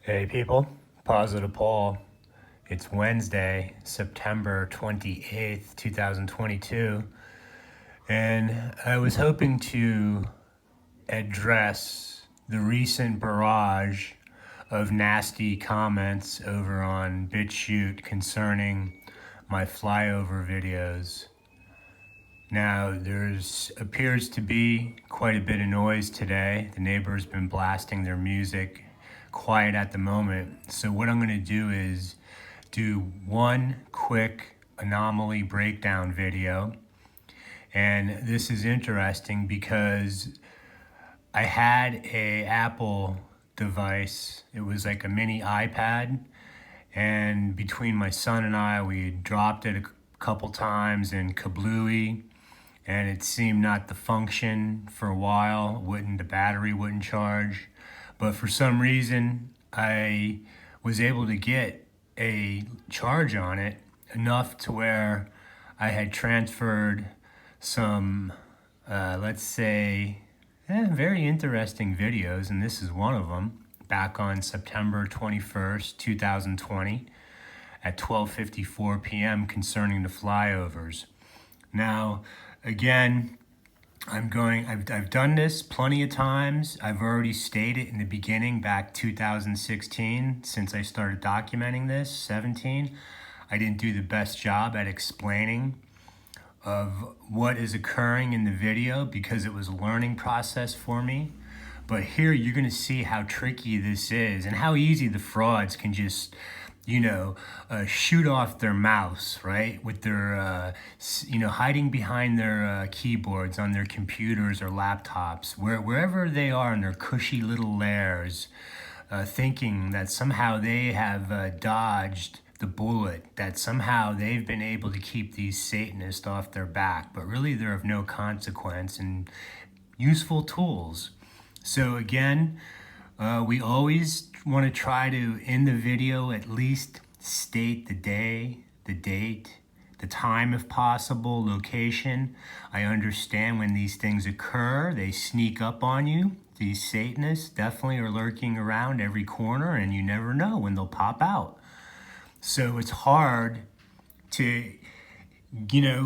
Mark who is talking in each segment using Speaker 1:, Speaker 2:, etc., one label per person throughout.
Speaker 1: Hey people, Positive Paul. It's Wednesday, September 28th, 2022, and I was hoping to address the recent barrage of nasty comments over on BitChute concerning my flyover videos. Now, there's appears to be quite a bit of noise today. The neighbor's been blasting their music, quiet at the moment. So what I'm going to do is do one quick anomaly breakdown video. And this is interesting because I had a Apple device. It was like a mini iPad, and between my son and I, we dropped it a couple times in kablooey, and it seemed not to function for a while. The battery wouldn't charge, but for some reason I was able to get a charge on it enough to where I had transferred some let's say very interesting videos, and this is one of them, back on September 21st 2020 at 12:54 p.m. concerning the flyovers. Now, again, I've done this plenty of times. I've already stated in the beginning, back 2016, since I started documenting this, 17, I didn't do the best job at explaining of what is occurring in the video because it was a learning process for me. But here you're going to see how tricky this is and how easy the frauds can just shoot off their mouse, right? With their, hiding behind their keyboards on their computers or laptops, wherever they are in their cushy little lairs, thinking that somehow they have dodged the bullet, that somehow they've been able to keep these Satanists off their back, but really they're of no consequence and useful tools. So again, we always want to try to, in the video, at least state the day, the date, the time if possible, location. I understand when these things occur, they sneak up on you. These Satanists definitely are lurking around every corner, and you never know when they'll pop out. So it's hard to,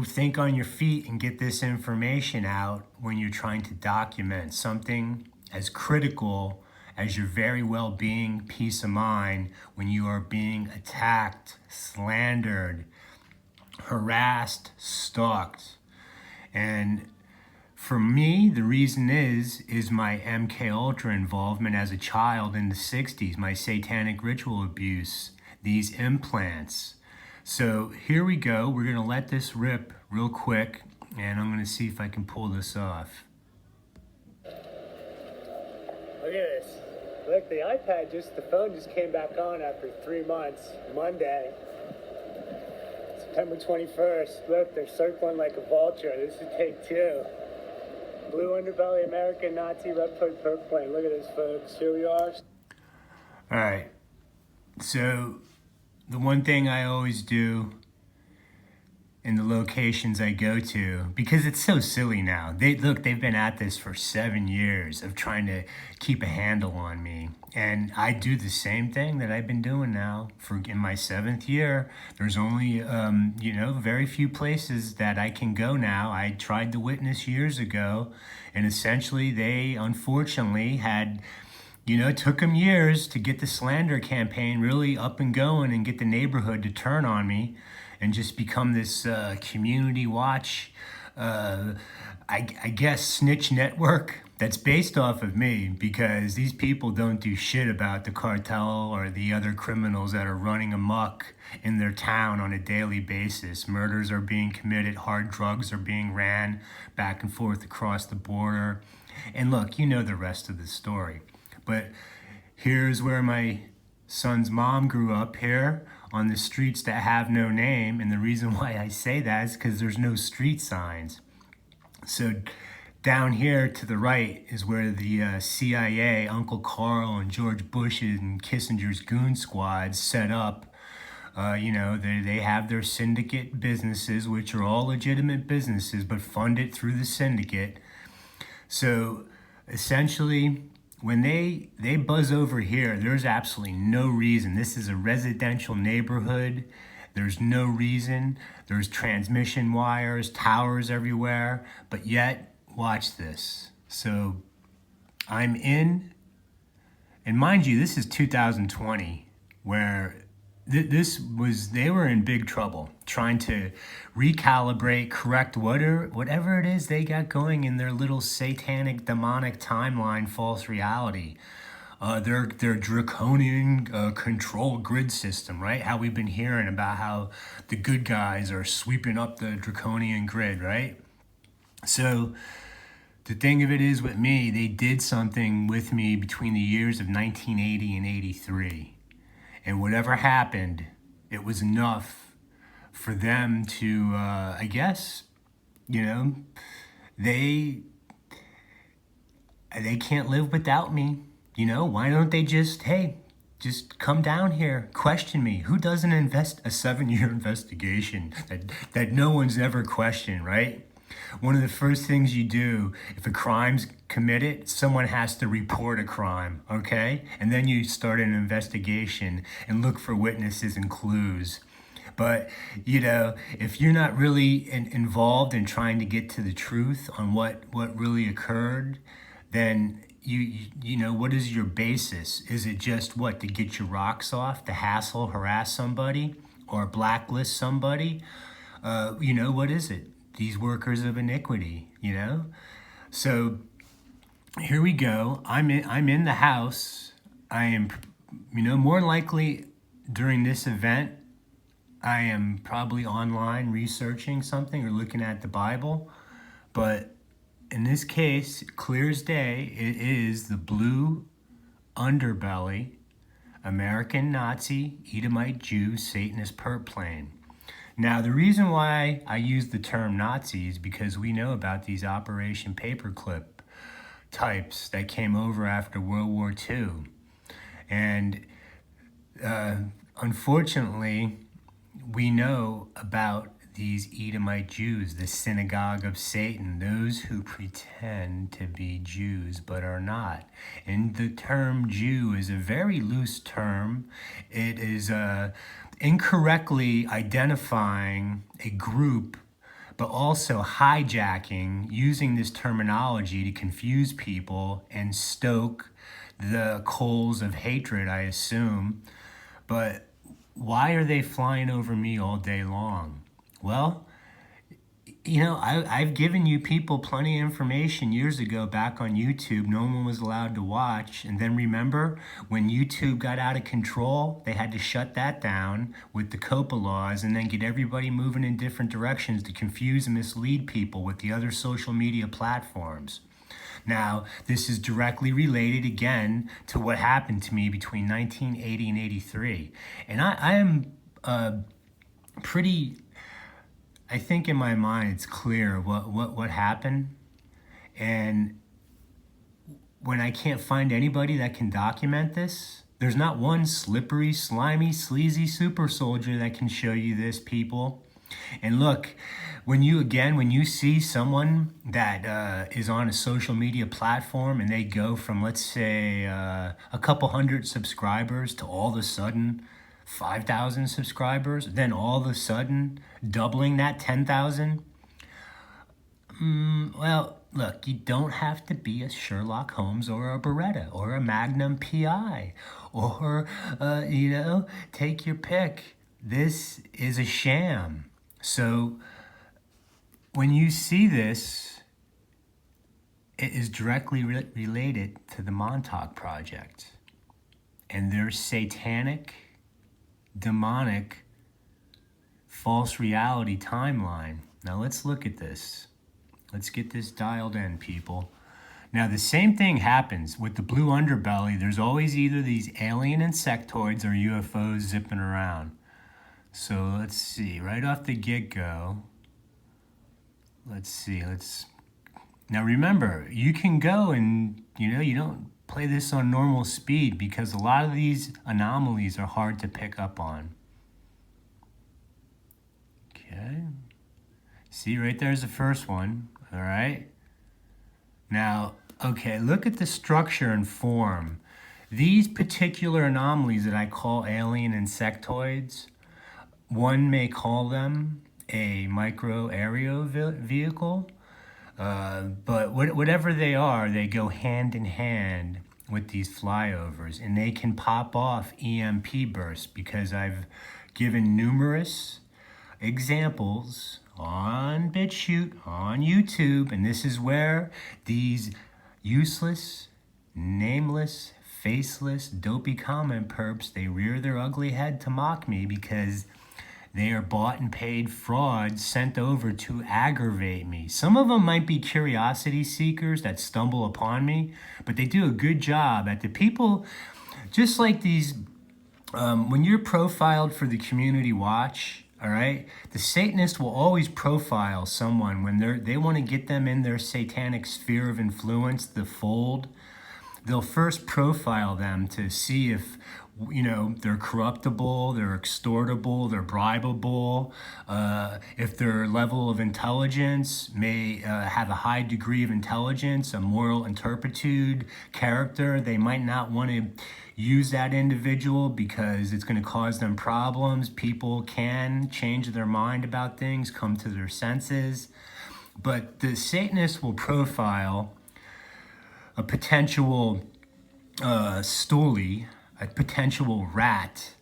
Speaker 1: think on your feet and get this information out when you're trying to document something as critical as your very well-being, peace of mind, when you are being attacked, slandered, harassed, stalked. And for me, the reason is my MK Ultra involvement as a child in the 60s, my satanic ritual abuse, these implants. So here we go. We're going to let this rip real quick, and I'm going to see if I can pull this off.
Speaker 2: Look at this. Look, the phone just came back on after 3 months, Monday, September 21st. Look, they're circling like a vulture. This is take 2. Blue underbelly, American Nazi, red hood, purple plane. Look at this, folks. Here we are.
Speaker 1: All right. So the one thing I always do in the locations I go to, because it's so silly now. They've been at this for 7 years of trying to keep a handle on me. And I do the same thing that I've been doing now in my 7th year. There's only, very few places that I can go now. I tried to witness years ago, and essentially they unfortunately had, it took them years to get the slander campaign really up and going and get the neighborhood to turn on me and just become this community watch, I guess, snitch network that's based off of me, because these people don't do shit about the cartel or the other criminals that are running amok in their town on a daily basis. Murders are being committed, hard drugs are being ran back and forth across the border. And look, you know the rest of the story. But here's where my son's mom grew up, here on the streets that have no name. And the reason why I say that is because there's no street signs. So down here to the right is where the CIA, Uncle Carl and George Bush and Kissinger's goon squads set up. They have their syndicate businesses, which are all legitimate businesses, but funded through the syndicate. So essentially, when they buzz over here, there's absolutely no reason. This is a residential neighborhood. There's no reason. There's transmission wires, towers everywhere. But yet, watch this. So I'm in, and mind you, this is 2020, where they were in big trouble trying to recalibrate, correct whatever it is they got going in their little satanic, demonic timeline, false reality. Their draconian control grid system, right? How we've been hearing about how the good guys are sweeping up the draconian grid, right? So the thing of it is with me, they did something with me between the years of 1980 and 83. And whatever happened, it was enough for them to, I guess, they can't live without me. Why don't they just come down here, question me? Who doesn't invest a 7-year investigation that no one's ever questioned, right? One of the first things you do, if a crime's committed, someone has to report a crime, okay? And then you start an investigation and look for witnesses and clues. But, if you're not really involved in trying to get to the truth on what really occurred, then what is your basis? Is it just to get your rocks off, to hassle, harass somebody, or blacklist somebody? What is it? These workers of iniquity, So here we go. I'm in the house. I am, more likely during this event, I am probably online researching something or looking at the Bible. But in this case, clear as day, it is the blue underbelly, American Nazi, Edomite Jew, Satanist perp plane. Now, the reason why I use the term Nazi is because we know about these Operation Paperclip types that came over after World War II. And unfortunately, we know about these Edomite Jews, the synagogue of Satan, those who pretend to be Jews but are not. And the term Jew is a very loose term. It is incorrectly identifying a group, but also hijacking, using this terminology to confuse people and stoke the coals of hatred, I assume. But why are they flying over me all day long? Well, I've given you people plenty of information years ago back on YouTube. No one was allowed to watch. And then remember, when YouTube got out of control, they had to shut that down with the COPA laws and then get everybody moving in different directions to confuse and mislead people with the other social media platforms. Now, this is directly related again to what happened to me between 1980 and 83. And I am I think in my mind it's clear what happened. And when I can't find anybody that can document this, there's not one slippery, slimy, sleazy super soldier that can show you this, people. And look, when you see someone that is on a social media platform and they go from, let's say, a couple hundred subscribers to all of a sudden 5,000 subscribers, then all of a sudden doubling that 10,000. Well, look, you don't have to be a Sherlock Holmes or a Beretta or a Magnum PI or, take your pick. This is a sham. So when you see this, it is directly related to the Montauk Project and their satanic, demonic, false reality timeline. Now let's look at this. Let's get this dialed in, people. Now the same thing happens with the blue underbelly. There's always either these alien insectoids or UFOs zipping around. So let's see, right off the get-go, now remember, you can go and, you don't play this on normal speed because a lot of these anomalies are hard to pick up on. Okay. See, right there's the first one, all right? Now, Okay, look at the structure and form. These particular anomalies that I call alien insectoids, one may call them a micro aerial vehicle, but whatever they are, they go hand in hand with these flyovers, and they can pop off EMP bursts because I've given numerous examples on BitChute, on YouTube, and this is where these useless, nameless, faceless, dopey comment perps, they rear their ugly head to mock me because they are bought and paid frauds sent over to aggravate me. Some of them might be curiosity seekers that stumble upon me, but they do a good job at the people, just like these, when you're profiled for the community watch, all right, the Satanist will always profile someone when they want to get them in their satanic sphere of influence, the fold. They'll first profile them to see if, they're corruptible, they're extortable, they're bribable, if their level of intelligence may have a high degree of intelligence, a moral turpitude, character. They might not want to use that individual because it's going to cause them problems. People can change their mind about things, come to their senses. But the Satanist will profile a potential stoolie, a potential rat,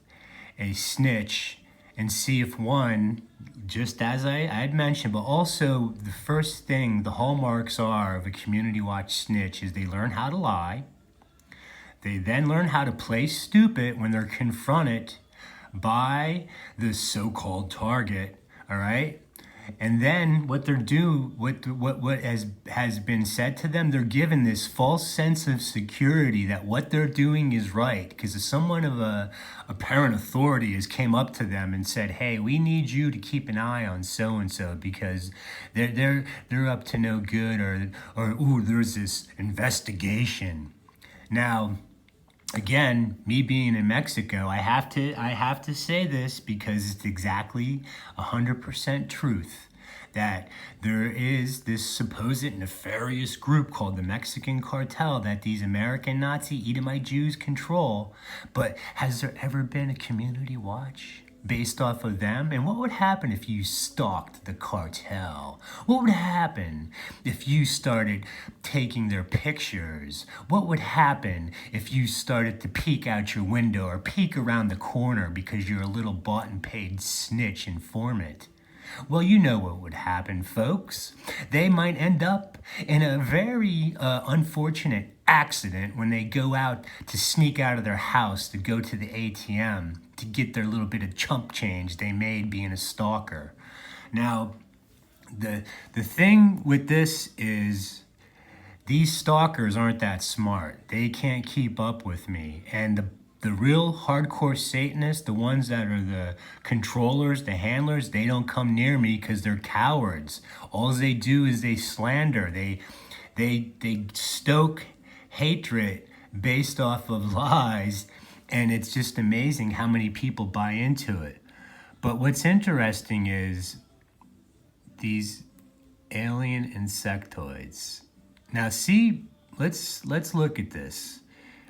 Speaker 1: a snitch, and see if one, just as I had mentioned, but also the first thing, the hallmarks are of a community watch snitch is they learn how to lie. They then learn how to play stupid when they're confronted by the so-called target, all right? And then what has been said to them, they're given this false sense of security that what they're doing is right. Because if someone of a apparent authority has came up to them and said, "Hey, we need you to keep an eye on so and so because they're up to no good," or ooh, there's this investigation. Now, again, me being in Mexico, I have to say this because it's exactly 100% truth that there is this supposed nefarious group called the Mexican cartel that these American Nazi Edomite Jews control. But has there ever been a community watch based off of them? And what would happen if you stalked the cartel? What would happen if you started taking their pictures? What would happen if you started to peek out your window or peek around the corner because you're a little bought and paid snitch informant? Well, you know what would happen, folks. They might end up in a very unfortunate accident when they go out to sneak out of their house to go to the ATM to get their little bit of chump change they made being a stalker. Now, the thing with this is these stalkers aren't that smart. They can't keep up with me. And the real hardcore Satanists, the ones that are the controllers, the handlers, they don't come near me because they're cowards. All they do is they slander. They stoke hatred based off of lies, and it's just amazing how many people buy into it. But what's interesting is these alien insectoids. Now see, let's look at this.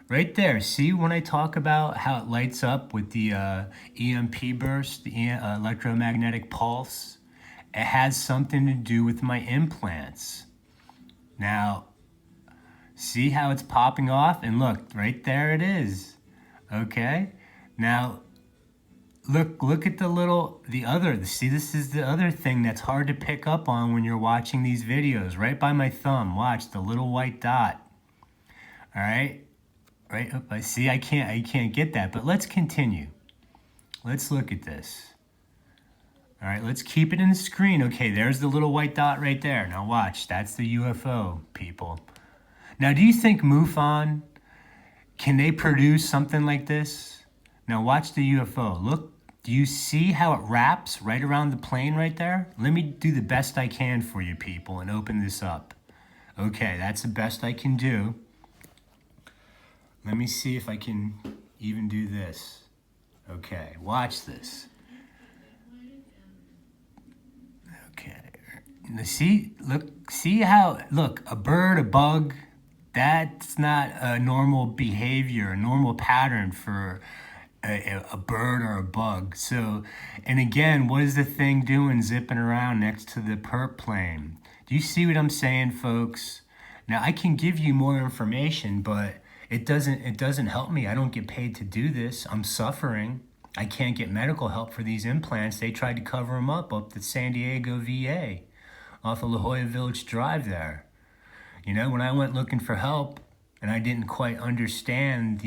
Speaker 1: Right there, see when I talk about how it lights up with the EMP burst, the electromagnetic pulse? It has something to do with my implants. Now, see how it's popping off? And look, right there it is. Okay? Now, look at see, this is the other thing that's hard to pick up on when you're watching these videos. Right by my thumb, watch the little white dot. All right? Right, I see. I can't get that, but let's continue. Let's look at this. All right, let's keep it in the screen. Okay, there's the little white dot right there. Now watch, that's the UFO, people. Now, do you think MUFON, can they produce something like this? Now watch the UFO. Look, do you see how it wraps right around the plane right there? Let me do the best I can for you, people, and open this up. Okay, that's the best I can do. Let me see if I can even do this. Okay, watch this. Okay, see how, look, a bird, a bug, That's not a normal behavior, a normal pattern for a bird or a bug. So, and again, what is the thing doing zipping around next to the perp plane? Do you see what I'm saying, folks? Now, I can give you more information, but it doesn't help me. I don't get paid to do this. I'm suffering. I can't get medical help for these implants. They tried to cover them up the San Diego VA off of La Jolla Village Drive there. You know, when I went looking for help and I didn't quite understand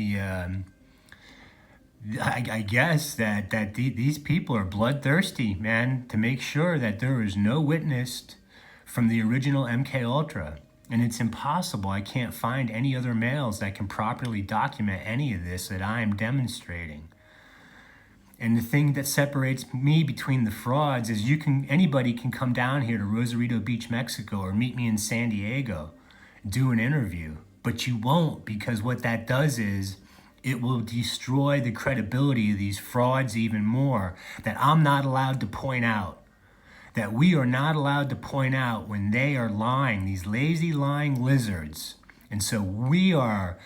Speaker 1: I guess that these people are bloodthirsty, man, to make sure that there is no witness from the original MK Ultra. And it's impossible. I can't find any other males that can properly document any of this that I am demonstrating. And the thing that separates me between the frauds is anybody can come down here to Rosarito Beach, Mexico, or meet me in San Diego, do an interview. But you won't, because what that does is it will destroy the credibility of these frauds even more, that I'm not allowed to point out, that we are not allowed to point out when they are lying, these lazy lying lizards. And so we are,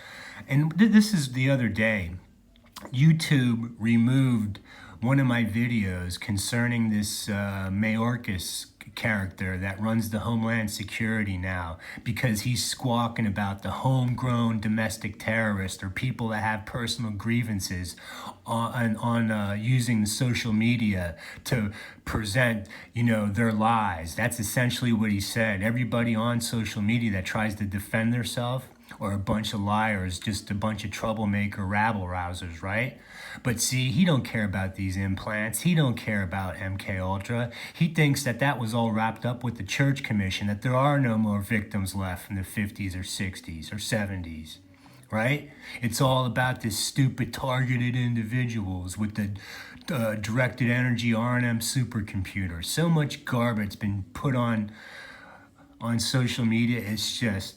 Speaker 1: and this is the other day, YouTube removed one of my videos concerning this Mayorkas character that runs the Homeland Security now, because he's squawking about the homegrown domestic terrorists or people that have personal grievances on using social media to present, their lies. That's essentially what he said. Everybody on social media that tries to defend themselves or a bunch of liars, just a bunch of troublemaker rabble-rousers, right? But see, he don't care about these implants. He don't care about MK Ultra. He thinks that was all wrapped up with the Church Commission, that there are no more victims left in the 50s or 60s or 70s, right? It's all about this stupid targeted individuals with the directed energy R&M supercomputer. So much garbage been put on social media. It's just,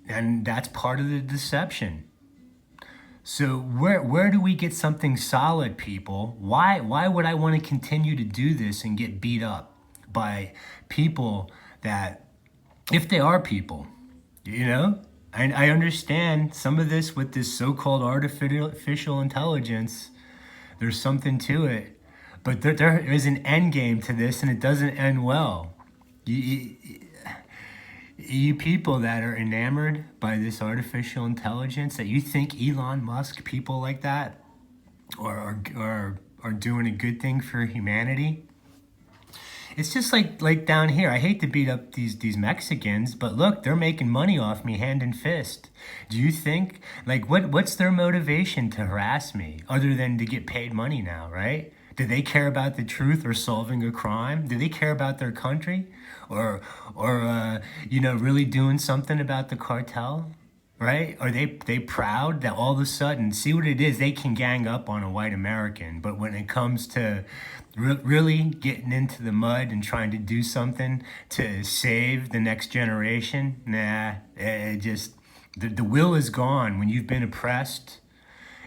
Speaker 1: and that's part of the deception. So where do we get something solid, people? Why would I want to continue to do this and get beat up by people that, if they are people, I understand some of this with this so-called artificial intelligence. There's something to it, but there is an end game to this, and it doesn't end well. You people that are enamored by this artificial intelligence, that you think Elon Musk, people like that, are doing a good thing for humanity. It's just like down here. I hate to beat up these Mexicans, but look, they're making money off me hand and fist. Do you think, what's their motivation to harass me other than to get paid money now, right? Do they care about the truth or solving a crime? Do they care about their country or really doing something about the cartel, right? Are they proud that all of a sudden, see what it is, they can gang up on a white American, but when it comes to really getting into the mud and trying to do something to save the next generation, the will is gone. When you've been oppressed,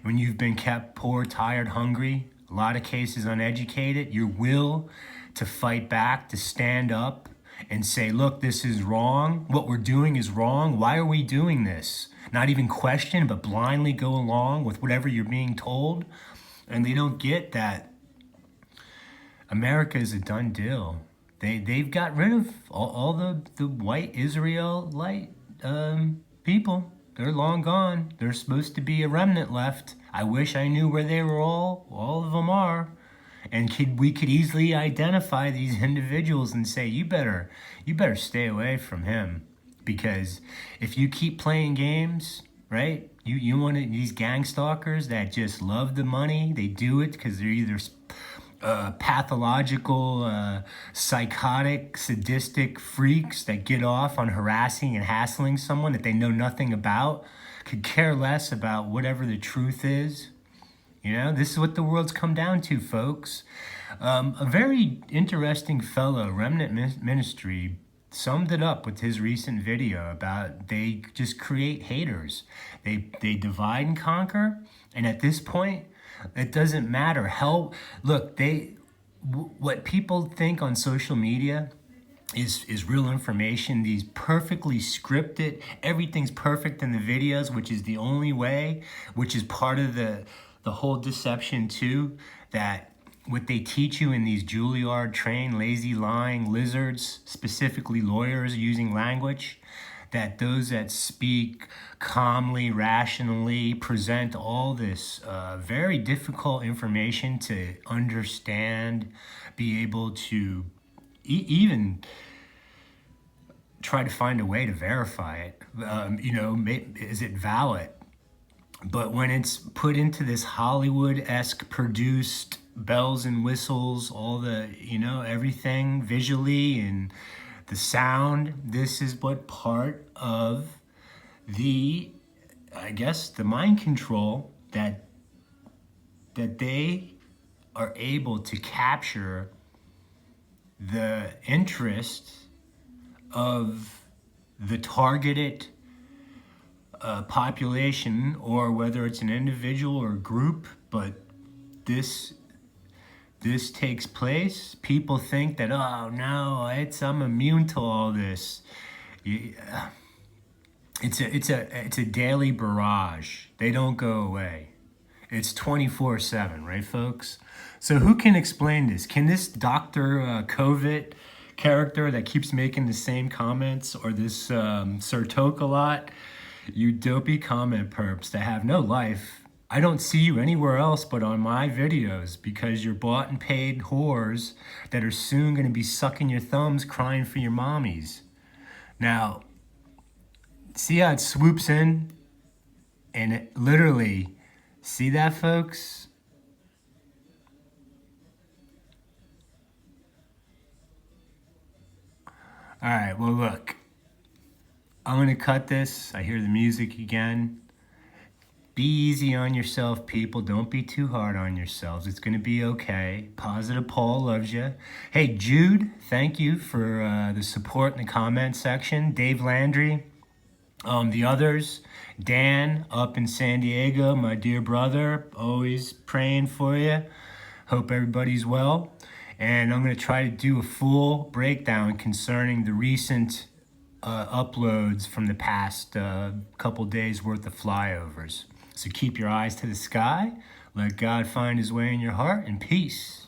Speaker 1: when you've been kept poor, tired, hungry, a lot of cases uneducated, your will to fight back, to stand up and say, look, this is wrong. What we're doing is wrong. Why are we doing this? Not even question, but blindly go along with whatever you're being told. And they don't get that America is a done deal. They've got rid of all the white Israelite people. They're long gone. There's supposed to be a remnant left. I wish I knew where they were all of them are. And we could easily identify these individuals and say, you better stay away from him. Because if you keep playing games, right, you want these gang stalkers that just love the money. They do it because they're either pathological, psychotic, sadistic freaks that get off on harassing and hassling someone that they know nothing about, could care less about whatever the truth is. This is what the world's come down to, folks. A very interesting fellow, Remnant Ministry, summed it up with his recent video about they just create haters. They divide and conquer, and at this point, it doesn't matter. What people think on social media is real information. These perfectly scripted, everything's perfect in the videos, which is the only way, which is part of the whole deception too, that what they teach you in these Juilliard trained lazy lying lizards, specifically lawyers using language, that those that speak calmly, rationally, present all this very difficult information to understand, be able to even try to find a way to verify it. Is it valid? But when it's put into this Hollywood-esque produced bells and whistles, all the, everything visually and the sound, this is what part of the, I guess, the mind control that they are able to capture the interest of the targeted population, or whether it's an individual or a group. But this takes place. People think that, oh no, I'm immune to all this. It's a daily barrage. They don't go away. It's 24/7, right, folks? So who can explain this? Can this Dr. COVID character that keeps making the same comments, or this Sir Tokalot, you dopey comment perps that have no life, I don't see you anywhere else but on my videos, because you're bought and paid whores that are soon going to be sucking your thumbs crying for your mommies. Now, see how it swoops in? And it literally, see that, folks? All right, well, look, I'm going to cut this. I hear the music again. Be easy on yourself, people. Don't be too hard on yourselves. It's going to be okay. Positive Paul loves you. Hey, Jude, thank you for the support in the comment section. Dave Landry, the others. Dan up in San Diego, my dear brother, always praying for you. Hope everybody's well. And I'm going to try to do a full breakdown concerning the recent uploads from the past couple days worth of flyovers. So keep your eyes to the sky. Let God find his way in your heart, and peace.